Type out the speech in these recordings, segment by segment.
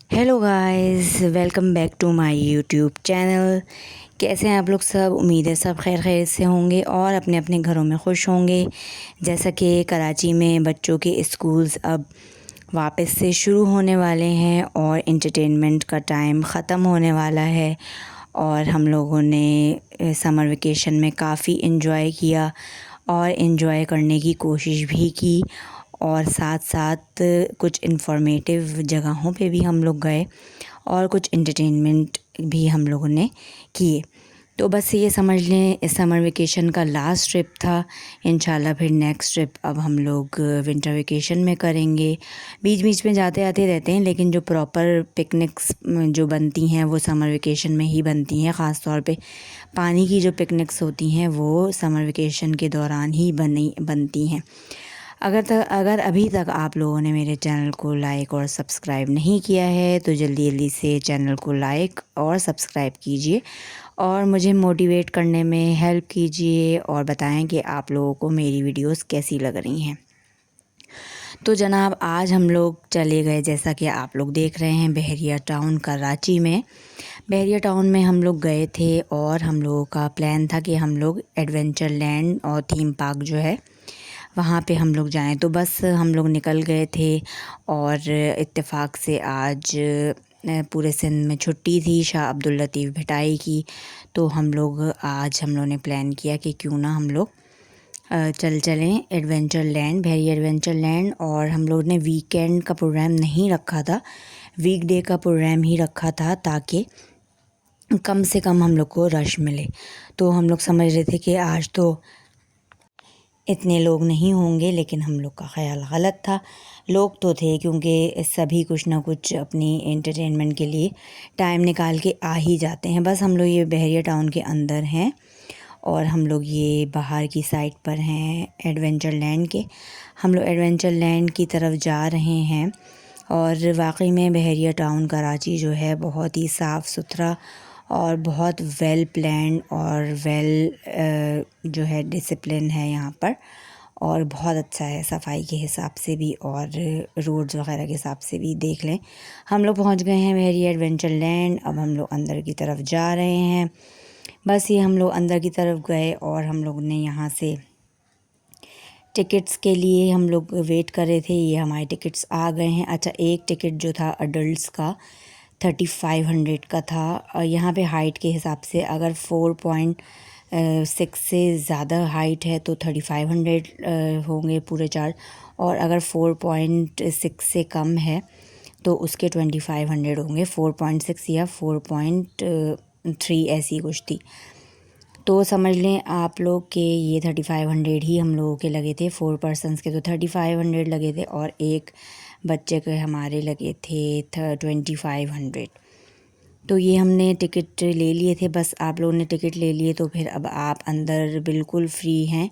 Hello guys, welcome back to my YouTube channel. कैसे हैं आप लोग सब? उम्मीद है सब खैर खैर से होंगे और अपने अपने घरों में खुश होंगे। जैसा कि कराची में बच्चों के स्कूल्स अब वापस से शुरू होने वाले हैं और एंटरटेनमेंट का टाइम ख़त्म होने वाला है और हम लोगों ने समर वेकेशन में काफ़ी इन्जॉय किया और इन्जॉय करने की कोशिश भी की और साथ साथ कुछ इन्फॉर्मेटिव जगहों पे भी हम लोग गए और कुछ एंटरटेनमेंट भी हम लोगों ने किए। तो बस ये समझ लें इस समर वेकेशन का लास्ट ट्रिप था। इंशाल्लाह फिर नेक्स्ट ट्रिप अब हम लोग विंटर वेकेशन में करेंगे। बीच बीच में जाते आते रहते हैं, लेकिन जो प्रॉपर पिकनिक्स जो बनती हैं वो समर वेकेशन में ही बनती हैं। ख़ास तौर पे पानी की जो पिकनिक्स होती हैं वो समर वेकेशन के दौरान ही बनती हैं। अगर अभी तक आप लोगों ने मेरे चैनल को लाइक और सब्सक्राइब नहीं किया है तो जल्दी जल्दी से चैनल को लाइक और सब्सक्राइब कीजिए और मुझे मोटिवेट करने में हेल्प कीजिए और बताएं कि आप लोगों को मेरी वीडियोस कैसी लग रही हैं। तो जनाब, आज हम लोग चले गए, जैसा कि आप लोग देख रहे हैं, बहरिया टाउन कराची में। बहरिया टाउन में हम लोग गए थे और हम लोगों का प्लान था कि हम लोग एडवेंचर लैंड और थीम पार्क जो है वहाँ पे हम लोग जाएं। तो बस हम लोग निकल गए थे और इत्तेफाक से आज पूरे सिंध में छुट्टी थी शाह अब्दुल लतीफ़ भिटाई की। तो हम लोग ने प्लान किया कि क्यों ना हम लोग चलें एडवेंचर लैंड, बहरिया एडवेंचर लैंड। और हम लोग ने वीकेंड का प्रोग्राम नहीं रखा था, वीकडे का प्रोग्राम ही रखा था ताकि कम से कम हम लोग को रश मिले। तो हम लोग समझ रहे थे कि आज तो इतने लोग नहीं होंगे, लेकिन हम लोग का ख़्याल गलत था। लोग तो थे, क्योंकि सभी कुछ ना कुछ अपनी एंटरटेनमेंट के लिए टाइम निकाल के आ ही जाते हैं। बस हम लोग ये बहरिया टाउन के अंदर हैं और हम लोग ये बाहर की साइड पर हैं एडवेंचर लैंड के। हम लोग एडवेंचर लैंड की तरफ जा रहे हैं और वाकई में बहरिया टाउन कराची जो है बहुत ही साफ़ सुथरा और बहुत वेल प्लान्ड और जो है डिसिप्लिन है यहाँ पर, और बहुत अच्छा है सफाई के हिसाब से भी और रोड्स वगैरह के हिसाब से भी। देख लें, हम लोग पहुँच गए हैं बहरिया एडवेंचर लैंड। अब हम लोग अंदर की तरफ जा रहे हैं। बस ये हम लोग अंदर की तरफ गए और हम लोग ने यहाँ से टिकट्स के लिए हम लोग वेट कर रहे थे। ये हमारे टिकट्स आ गए हैं। अच्छा, एक टिकट जो था अडल्ट्स का 3500 का था। और यहाँ पे हाइट के हिसाब से अगर 4.6 से ज़्यादा हाइट है तो 3500 होंगे पूरे चार्ज, और अगर 4.6 से कम है तो उसके 2500 होंगे। 4.6 या 4.3 ऐसी कुछ थी। तो समझ लें आप लोग के ये 3500 ही हम लोगों के लगे थे। 4 पर्सनस के तो 3500 लगे थे और एक बच्चे के हमारे लगे थे 2500। तो ये हमने टिकट ले लिए थे। बस आप लोगों ने टिकट ले लिए तो फिर अब आप अंदर बिल्कुल फ्री हैं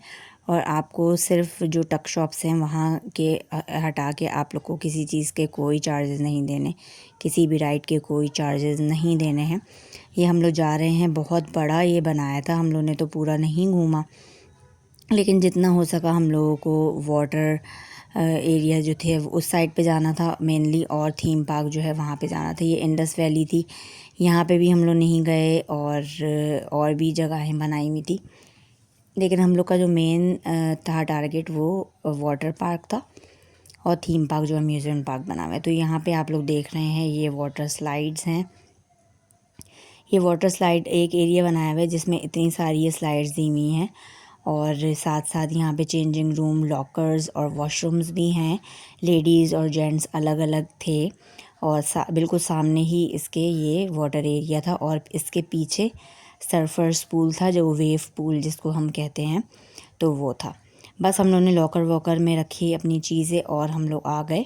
और आपको सिर्फ जो टक शॉप्स हैं वहाँ के हटा के आप लोग को किसी चीज़ के कोई चार्जेस नहीं देने, किसी भी राइड के कोई चार्जेस नहीं देने हैं। ये हम लोग जा रहे हैं, बहुत बड़ा ये बनाया था, हम लोग ने तो पूरा नहीं घूमा, लेकिन जितना हो सका हम लोगों को वाटर एरिया जो थे उस साइड पे जाना था मेनली, और थीम पार्क जो है वहाँ पे जाना था। ये इंडस वैली थी, यहाँ पे भी हम लोग नहीं गए और भी जगहें बनाई हुई थी, लेकिन हम लोग का जो मेन था टारगेट वो वाटर पार्क था और थीम पार्क जो अम्यूज़मेंट पार्क बना हुआ है। तो यहाँ पे आप लोग देख रहे हैं ये वाटर स्लाइड्स हैं। ये वाटर स्लाइड एक एरिया बनाया हुआ है जिसमें इतनी सारी ये स्लाइड्स दी हुई हैं और साथ साथ यहाँ पे चेंजिंग रूम, लॉकर्स और वॉशरूम्स भी हैं। लेडीज़ और जेंट्स अलग अलग थे और बिल्कुल सामने ही इसके ये वाटर एरिया था और इसके पीछे सर्फर्स पूल था, जो वेव पूल जिसको हम कहते हैं, तो वो था। बस हम लोगों ने लॉकर वॉकर में रखी अपनी चीज़ें और हम लोग आ गए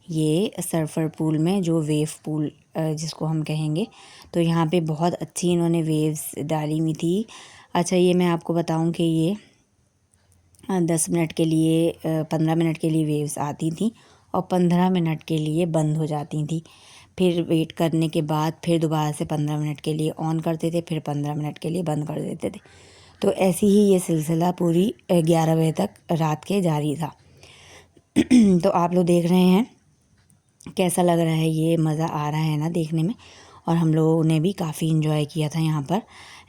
ये सर्फर पूल में, जो वेव पूल जिसको हम कहेंगे। तो यहाँ पे बहुत अच्छी इन्होंने वेव्स डाली हुई थी। अच्छा, ये मैं आपको बताऊं कि ये 10 मिनट के लिए 15 मिनट के लिए वेव्स आती थी और 15 मिनट के लिए बंद हो जाती थी। फिर वेट करने के बाद फिर दोबारा से 15 मिनट के लिए ऑन करते थे, फिर 15 मिनट के लिए बंद कर देते थे। तो ऐसे ही ये सिलसिला पूरी 11 बजे तक रात के जारी था। तो आप लोग देख रहे हैं कैसा लग रहा है, ये मज़ा आ रहा है ना देखने में। और हम लोगों ने भी काफ़ी इन्जॉय किया था यहाँ पर।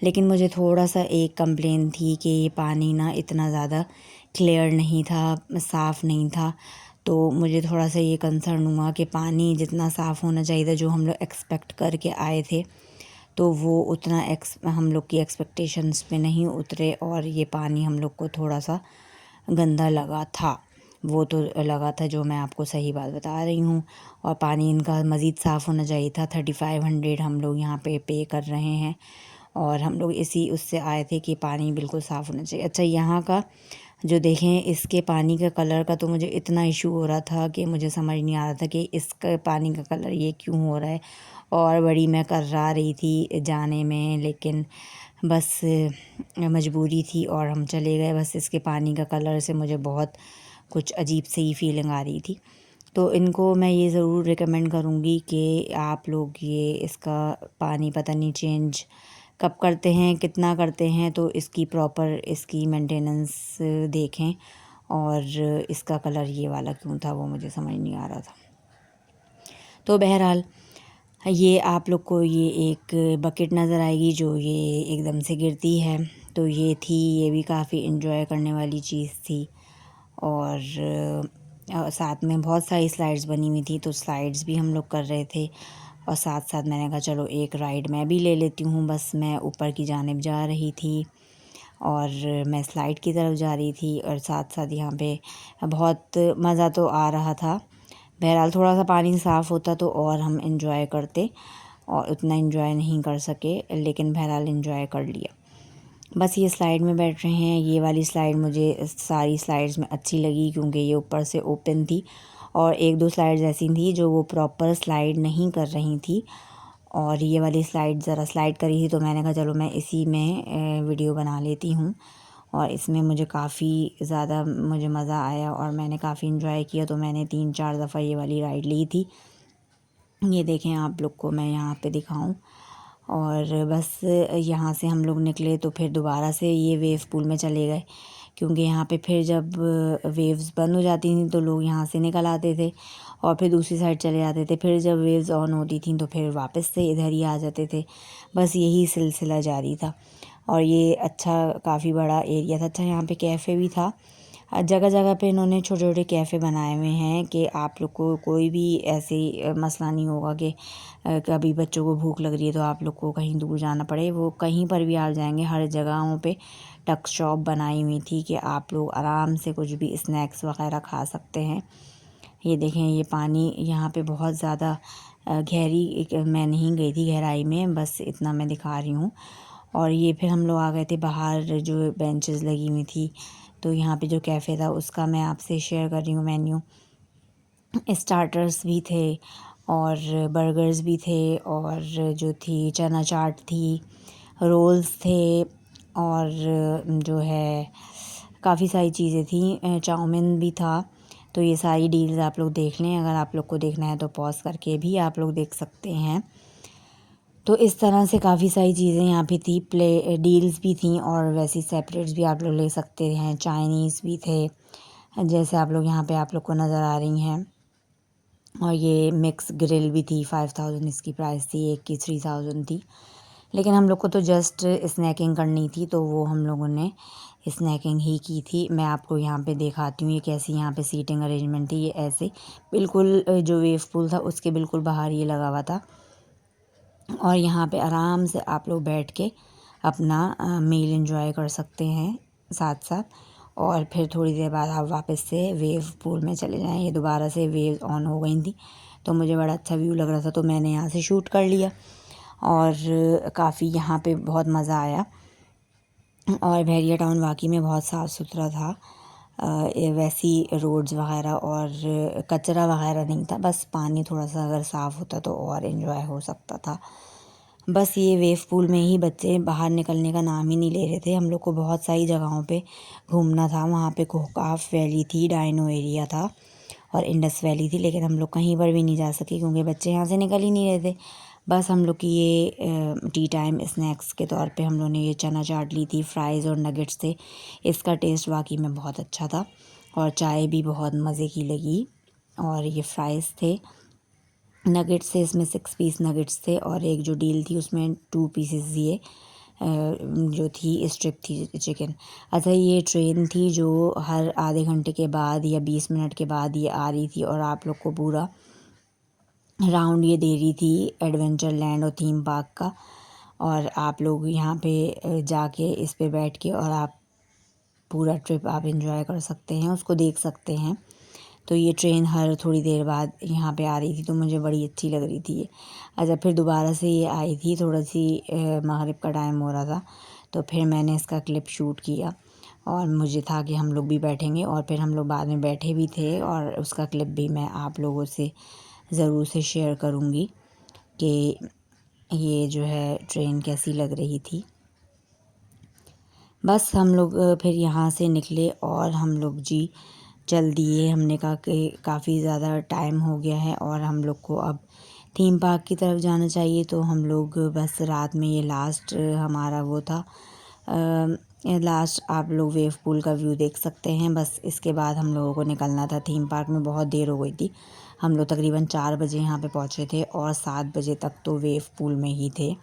लेकिन मुझे थोड़ा सा एक कंप्लेन थी कि ये पानी ना इतना ज़्यादा क्लियर नहीं था, साफ़ नहीं था। तो मुझे थोड़ा सा ये कंसर्न हुआ कि पानी जितना साफ़ होना चाहिए था, जो हम लोग एक्सपेक्ट करके आए थे, तो वो उतना हम लोग की एक्सपेक्टेशंस पे नहीं उतरे, और ये पानी हम लोग को थोड़ा सा गंदा लगा था। वो तो लगा था, जो मैं आपको सही बात बता रही हूँ। और पानी इनका मज़ीद साफ़ होना चाहिए था। 3500 हम लोग यहाँ पे कर रहे हैं, और हम लोग इसी उससे आए थे कि पानी बिल्कुल साफ़ होना चाहिए। अच्छा, यहाँ का जो देखें, इसके पानी का कलर का तो मुझे इतना इशू हो रहा था कि मुझे समझ नहीं आ रहा था कि इसका पानी का कलर ये क्यों हो रहा है। और बड़ी मैं कर्रा रही थी जाने में, लेकिन बस मजबूरी थी और हम चले गए। बस इसके पानी का कलर से मुझे बहुत कुछ अजीब सी ही फीलिंग आ रही थी। तो इनको मैं ये ज़रूर रिकमेंड करूँगी कि आप लोग ये इसका पानी पता नहीं चेंज कब करते हैं, कितना करते हैं, तो इसकी प्रॉपर इसकी मेंटेनेंस देखें। और इसका कलर ये वाला क्यों था, वो मुझे समझ नहीं आ रहा था। तो बहरहाल, ये आप लोग को ये एक बकेट नज़र आएगी जो ये एकदम से गिरती है। तो ये थी, ये भी काफ़ी इन्जॉय करने वाली चीज़ थी। और साथ में बहुत सारी स्लाइड्स बनी हुई थी, तो स्लाइड्स भी हम लोग कर रहे थे। और साथ साथ मैंने कहा चलो एक राइड मैं भी ले लेती हूँ। बस मैं ऊपर की जानिब जा रही थी और मैं स्लाइड की तरफ जा रही थी, और साथ साथ यहाँ पे बहुत मज़ा तो आ रहा था। बहरहाल थोड़ा सा पानी साफ़ होता तो और हम इंजॉय करते, और उतना इंजॉय नहीं कर सके, लेकिन बहरहाल इंजॉय कर लिया। बस ये स्लाइड में बैठ रहे हैं। ये वाली स्लाइड मुझे सारी स्लाइड्स में अच्छी लगी, क्योंकि ये ऊपर से ओपन थी, और एक दो स्लाइड्स ऐसी थी जो वो प्रॉपर स्लाइड नहीं कर रही थी। और ये वाली स्लाइड ज़रा स्लाइड करी थी, तो मैंने कहा चलो मैं इसी में वीडियो बना लेती हूँ। और इसमें मुझे काफ़ी ज़्यादा मुझे मज़ा आया और मैंने काफ़ी इन्जॉय किया। तो मैंने 3-4 दफ़ा ये वाली राइड ली थी। ये देखें, आप लोग को मैं यहाँ पे दिखाऊं। और बस यहाँ से हम लोग निकले तो फिर दोबारा से ये वेव पूल में चले गए, क्योंकि यहाँ पे फिर जब वेव्स बंद हो जाती थी तो लोग यहाँ से निकल आते थे और फिर दूसरी साइड चले जाते थे। फिर जब वेव्स ऑन होती थी तो फिर वापस से इधर ही आ जाते थे। बस यही सिलसिला जारी था। और ये अच्छा काफ़ी बड़ा एरिया था। अच्छा, यहाँ पे कैफ़े भी था। जगह जगह पे इन्होंने छोटे छोटे कैफ़े बनाए हुए हैं कि आप लोग को कोई भी ऐसे मसला नहीं होगा कि कभी बच्चों को भूख लग रही है तो आप लोग को कहीं दूर जाना पड़े। वो कहीं पर भी आ जाएंगे, हर जगहों पे टक शॉप बनाई हुई थी कि आप लोग आराम से कुछ भी स्नैक्स वगैरह खा सकते हैं। ये देखें, ये पानी यहाँ पे बहुत ज़्यादा मैं नहीं गई थी गहराई में, बस इतना मैं दिखा रही हूँ। और ये फिर हम लोग आ गए थे बाहर, जो बेंचेस लगी हुई थी। तो यहाँ पे जो कैफ़े था उसका मैं आपसे शेयर कर रही हूँ मेन्यू। स्टार्टर्स भी थे और बर्गर्स भी थे, और जो थी चना चाट थी, रोल्स थे, और जो है काफ़ी सारी चीज़ें थी, चाउमीन भी था। तो ये सारी डील्स आप लोग देख लें। अगर आप लोग को देखना है तो पॉज करके भी आप लोग देख सकते हैं। तो इस तरह से काफ़ी सारी चीज़ें यहाँ पे थी। प्ले डील्स भी थी और वैसी सेपरेट्स भी आप लोग ले सकते हैं। चाइनीज़ भी थे, जैसे आप लोग यहाँ पे आप लोग को नज़र आ रही हैं। और ये मिक्स ग्रिल भी थी। 5000 इसकी प्राइस थी, एक की 3000 थी। लेकिन हम लोग को तो जस्ट स्नैकिंग करनी थी, तो वो हम लोगों ने स्नैकिंग ही की थी। मैं आपको यहाँ पे दिखाती हूँ ये कैसी यहाँ पे सीटिंग अरेंजमेंट थी। ये ऐसे बिल्कुल जो वेव पूल था उसके बिल्कुल बाहर ये लगा हुआ था, और यहाँ पे आराम से आप लोग बैठ के अपना मील एंजॉय कर सकते हैं साथ साथ। और फिर थोड़ी देर बाद आप वापस से वेव पूल में चले जाएं। ये दोबारा से वेव ऑन हो गई थी, तो मुझे बड़ा अच्छा व्यू लग रहा था, तो मैंने यहाँ से शूट कर लिया। और काफ़ी यहाँ पे बहुत मज़ा आया। और बहरिया टाउन वाकई में बहुत साफ़ सुथरा था। वैसी रोड्स वगैरह और कचरा वगैरह नहीं था। बस पानी थोड़ा सा अगर साफ़ होता तो और इन्जॉय हो सकता था। बस ये वेव पूल में ही बच्चे बाहर निकलने का नाम ही नहीं ले रहे थे। हम लोग को बहुत सारी जगहों पे घूमना था। वहाँ पे कोहकाफ वैली थी, डायनो एरिया था, और इंडस वैली थी, लेकिन हम लोग कहीं पर भी नहीं जा सके क्योंकि बच्चे यहाँ से निकल ही नहीं रहे थे। बस हम लोग की ये टी टाइम स्नैक्स के तौर पे हम लोग ने ये चना चाट ली थी। फ्राइज़ और नगेट्स थे। इसका टेस्ट वाकई में बहुत अच्छा था, और चाय भी बहुत मज़े की लगी। और ये फ्राइज़ थे, नगेट्स थे, इसमें 6 पीस नगेट्स थे और एक जो डील थी उसमें 2 पीसेस दिए जो थी स्ट्रिप थी चिकन। अच्छा, ये ट्रेन थी जो हर आधे घंटे के बाद या 20 मिनट के बाद ये आ रही थी और आप लोग को पूरा राउंड ये दे रही थी एडवेंचर लैंड और थीम पार्क का। और आप लोग यहाँ पे जाके इस पे बैठ के और आप पूरा ट्रिप आप एंजॉय कर सकते हैं, उसको देख सकते हैं। तो ये ट्रेन हर थोड़ी देर बाद यहाँ पे आ रही थी, तो मुझे बड़ी अच्छी लग रही थी ये। अच्छा, फिर दोबारा से ये आई थी, थोड़ा सी मगरिब का टाइम हो रहा था, तो फिर मैंने इसका क्लिप शूट किया और मुझे था कि हम लोग भी बैठेंगे और फिर हम लोग बाद में बैठे भी थे और उसका क्लिप भी मैं आप लोगों से ज़रूर से शेयर करूँगी कि ये जो है ट्रेन कैसी लग रही थी। बस हम लोग फिर यहाँ से निकले और हम लोग जी चल दिए। हमने कहा कि काफ़ी ज़्यादा टाइम हो गया है और हम लोग को अब थीम पार्क की तरफ जाना चाहिए, तो हम लोग बस रात में ये लास्ट हमारा वो था। लास्ट आप लोग वेव पूल का व्यू देख सकते हैं। बस इसके बाद हम लोगों को निकलना था। थीम पार्क में बहुत देर हो गई थी, हम लोग तकरीबन 4 बजे यहाँ पे पहुँचे थे और 7 बजे तक तो वेव पूल में ही थे।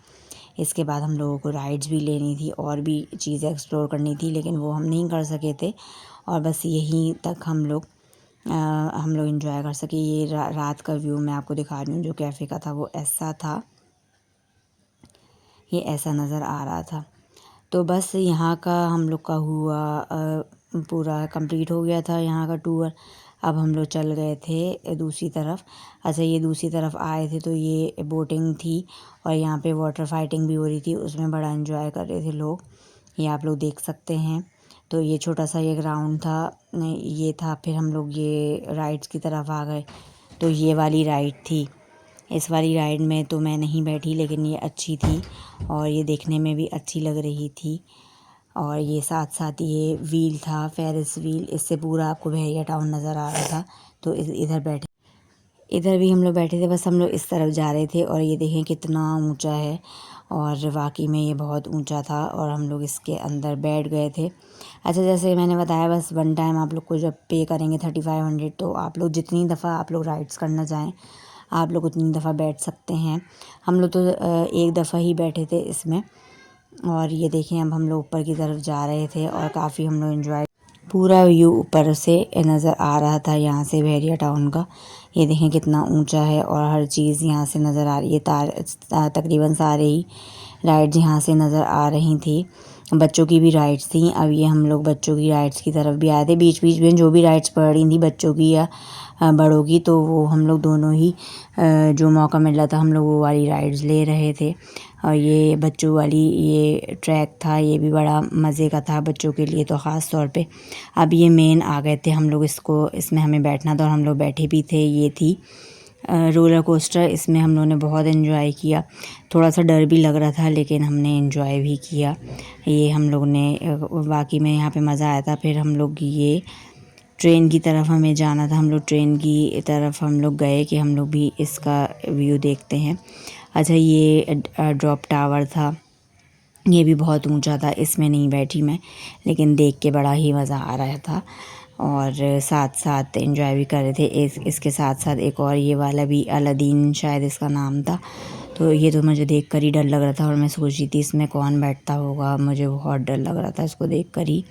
इसके बाद हम लोगों को राइड्स भी लेनी थी और भी चीज़ें एक्सप्लोर करनी थी, लेकिन वो हम नहीं कर सके थे और बस यहीं तक हम लोग एंजॉय कर सके। ये रात का व्यू मैं आपको दिखा रही हूँ। जो कैफ़े का था वो ऐसा था, ये ऐसा नज़र आ रहा था। तो बस यहाँ का हम लोग का हुआ पूरा कंप्लीट हो गया था यहाँ का टूर। अब हम लोग चल गए थे दूसरी तरफ। अच्छा, ये दूसरी तरफ आए थे तो ये बोटिंग थी और यहाँ पे वाटर फाइटिंग भी हो रही थी, उसमें बड़ा एंजॉय कर रहे थे लोग, ये आप लोग देख सकते हैं। तो ये छोटा सा ये ग्राउंड था, ये था। फिर हम लोग ये राइड्स की तरफ आ गए, तो ये वाली राइड थी। इस वाली राइड में तो मैं नहीं बैठी, लेकिन ये अच्छी थी और ये देखने में भी अच्छी लग रही थी। और ये साथ साथ ये व्हील था, फेरिस व्हील, इससे पूरा आपको बहरिया टाउन नज़र आ रहा था। तो इधर बैठे, इधर भी हम लोग बैठे थे। बस हम लोग इस तरफ जा रहे थे और ये देखें कितना ऊंचा है और वाकई में ये बहुत ऊंचा था और हम लोग इसके अंदर बैठ गए थे। अच्छा, जैसे मैंने बताया, बस वन टाइम आप लोग को जब पे करेंगे 3500, तो आप लोग जितनी दफ़ा आप लोग राइड्स करना चाहें आप लोग उतनी दफ़ा बैठ सकते हैं। हम लोग तो एक दफ़ा ही बैठे थे इसमें। और ये देखें, अब हम लोग ऊपर की तरफ जा रहे थे और काफ़ी हम लोग एंजॉय, पूरा व्यू ऊपर से नज़र आ रहा था यहाँ से बहरिया टाउन का। ये देखें कितना ऊंचा है और हर चीज़ यहाँ से नज़र आ रही है। तकरीबन सारे ही राइड्स यहाँ से नज़र आ रही थी। बच्चों की भी राइड्स थी। अब ये हम लोग बच्चों की राइड्स की तरफ भी आए थे। बीच बीच में जो भी राइड्स पड़ रही थी बच्चों की या बड़ों की, तो वो हम लोग दोनों ही जो मौका मिल रहा था हम लोग वो वाली राइड्स ले रहे थे। और ये बच्चों वाली ये ट्रैक था, ये भी बड़ा मज़े का था बच्चों के लिए तो ख़ास तौर पे। अब ये मेन आ गए थे हम लोग, इसमें हमें बैठना था और हम लोग बैठे भी थे। ये थी रोलर कोस्टर, इसमें हम लोगों ने बहुत एंजॉय किया। थोड़ा सा डर भी लग रहा था, लेकिन हमने एंजॉय भी किया। ये हम लोग ने वाकई में यहाँ पे मज़ा आया था। फिर हम लोग ये ट्रेन की तरफ हमें जाना था, हम लोग ट्रेन की तरफ हम लोग गए कि हम लोग भी इसका व्यू देखते हैं। अच्छा, ये ड्रॉप टावर था, ये भी बहुत ऊंचा था। इसमें नहीं बैठी मैं, लेकिन देख के बड़ा ही मज़ा आ रहा था और साथ साथ एंजॉय भी कर रहे थे। इसके साथ साथ एक और ये वाला भी, अलादीन शायद इसका नाम था। तो ये तो मुझे देख कर ही डर लग रहा था और मैं सोच रही थी इसमें कौन बैठता होगा, मुझे बहुत डर लग रहा था इसको देख कर ही,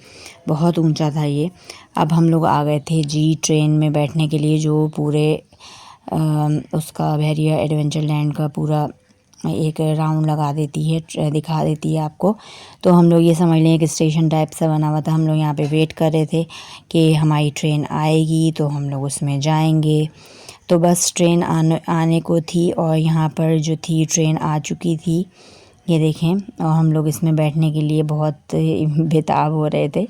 बहुत ऊंचा था ये। अब हम लोग आ गए थे जी ट्रेन में बैठने के लिए, जो पूरे उसका बहरिया एडवेंचर लैंड का पूरा एक राउंड लगा देती है, दिखा देती है आपको। तो हम लोग ये समझ लें एक स्टेशन टाइप सा बना हुआ था। हम लोग यहाँ पे वेट कर रहे थे कि हमारी ट्रेन आएगी तो हम लोग उसमें जाएंगे। तो बस ट्रेन आने को थी और यहाँ पर जो थी ट्रेन आ चुकी थी, ये देखें। और हम लोग इसमें बैठने के लिए बहुत बेताब हो रहे थे,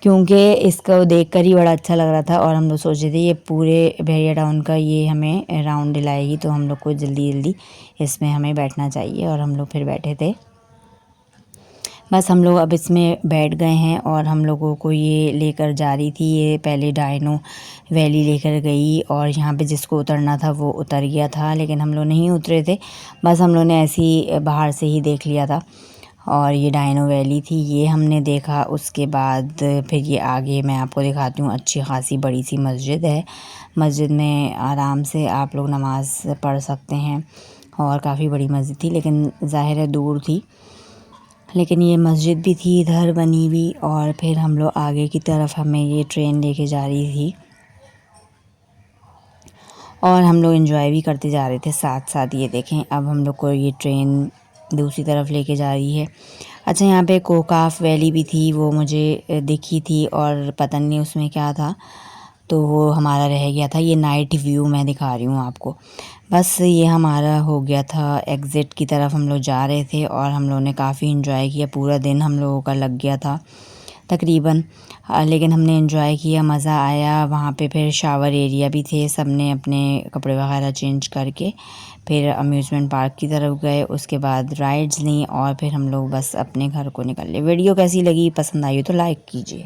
क्योंकि इसको देखकर ही बड़ा अच्छा लग रहा था और हम लोग सोच रहे थे ये पूरे बहरिया टाउन का ये हमें राउंड दिलाएगी, तो हम लोग को जल्दी जल्दी इसमें हमें बैठना चाहिए। और हम लोग फिर बैठे थे। बस हम लोग अब इसमें बैठ गए हैं और हम लोगों को ये लेकर जा रही थी। ये पहले डायनो वैली लेकर गई और यहाँ पे जिसको उतरना था वो उतर गया था, लेकिन हम लोग नहीं उतरे थे। बस हम लोग ने ऐसे ही बाहर से ही देख लिया था और ये डायनो वैली थी, ये हमने देखा। उसके बाद फिर ये आगे मैं आपको दिखाती हूँ, अच्छी खासी बड़ी सी मस्जिद है। मस्जिद में आराम से आप लोग नमाज़ पढ़ सकते हैं और काफ़ी बड़ी मस्जिद थी, लेकिन ज़ाहिर है दूर थी। लेकिन ये मस्जिद भी थी इधर बनी हुई। और फिर हम लोग आगे की तरफ, हमें ये ट्रेन लेके जा रही थी और हम लोग एंजॉय भी करते जा रहे थे साथ साथ। ये देखें, अब हम लोग को ये ट्रेन दूसरी तरफ लेके जा रही है। अच्छा, यहाँ पे कोकाफ वैली भी थी, वो मुझे दिखी थी और पता नहीं उसमें क्या था, तो वो हमारा रह गया था। ये नाइट व्यू मैं दिखा रही हूँ आपको। बस ये हमारा हो गया था, एग्ज़िट की तरफ हम लोग जा रहे थे और हम लोगों ने काफ़ी एंजॉय किया। पूरा दिन हम लोगों का लग गया था तकरीबन, लेकिन हमने एंजॉय किया, मज़ा आया। वहाँ पे फिर शावर एरिया भी थे, सब ने अपने कपड़े वगैरह चेंज करके फिर अम्यूज़मेंट पार्क की तरफ गए। उसके बाद राइड्स लीं और फिर हम लोग बस अपने घर को निकल लिए। वीडियो कैसी लगी, पसंद आई हो तो लाइक कीजिए।